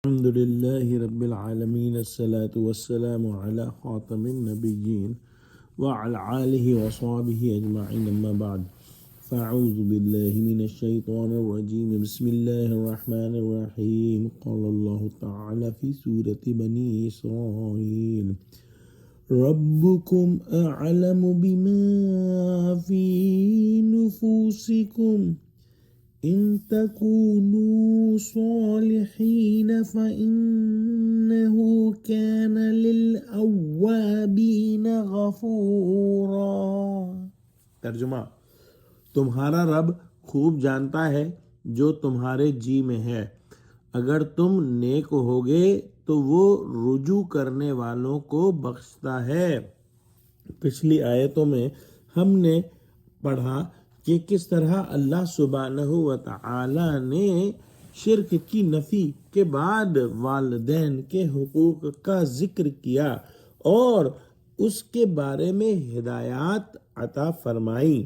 الحمد لله رب العالمين الصلاة والسلام على خاتم النبيين وعلى آله وصحبه أجمعين أما بعد فأعوذ بالله من الشيطان الرجيم بسم الله الرحمن الرحيم قال الله تعالى في سورة بني إسرائيل ربكم أعلم بما في نفوسكم إن تكونوا صالحين فإنه كان للأوابين غفورا۔ ترجمہ: تمہارا رب خوب جانتا ہے جو تمہارے جی میں ہے، اگر تم نیک ہوگے تو وہ رجوع کرنے والوں کو بخشتا ہے۔ پچھلی آیتوں میں ہم نے پڑھا کہ کس طرح اللہ سبحانہ و تعالی نے شرک کی نفی کے بعد والدین کے حقوق کا ذکر کیا اور اس کے بارے میں ہدایات عطا فرمائی۔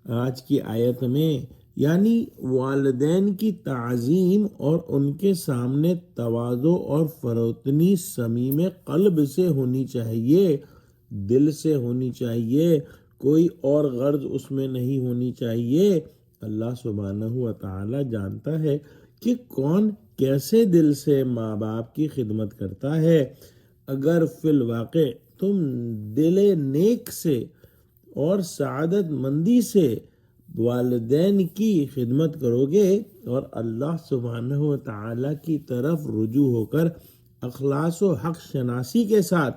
آج کی آیت میں یعنی والدین کی تعظیم اور ان کے سامنے تواضع اور فروتنی صمیم قلب سے ہونی چاہیے، دل سے ہونی چاہیے، کوئی اور غرض اس میں نہیں ہونی چاہیے۔ اللہ سبحانہ و تعالی جانتا ہے کہ کون کیسے دل سے ماں باپ کی خدمت کرتا ہے۔ اگر فی الواقع تم دل نیک سے اور سعادت مندی سے والدین کی خدمت کرو گے اور اللہ سبحانہ و تعالی کی طرف رجوع ہو کر اخلاص و حق شناسی کے ساتھ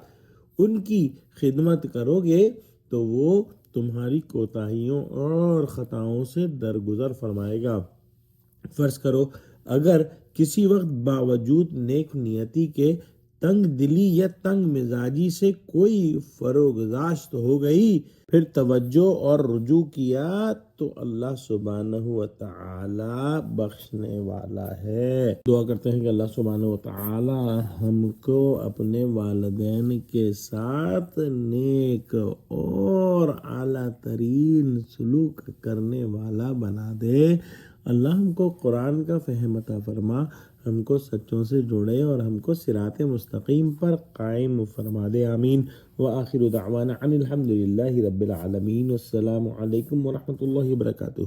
ان کی خدمت کرو گے تو وہ تمہاری کوتاہیوں اور خطاؤں سے درگزر فرمائے گا۔ فرض کرو اگر کسی وقت باوجود نیک نیتی کے تنگ دلی یا تنگ مزاجی سے کوئی فروگزاشت ہو گئی، پھر توجہ اور رجوع کیا تو اللہ سبحانہ و تعالی بخشنے والا ہے۔ دعا کرتے ہیں کہ اللہ سبحانہ و تعالی ہم کو اپنے والدین کے ساتھ نیک اور اعلیٰ ترین سلوک کرنے والا بنا دے۔ اللہ ہم کو قرآن کا فہم عطا فرما، ہم کو سچوں سے جوڑے اور ہم کو صراط مستقیم پر قائم فرما دے، آمین۔ وآخر دعوانا ان الحمد للہ رب العالمین، والسلام علیکم ورحمۃ اللہ وبرکاتہ۔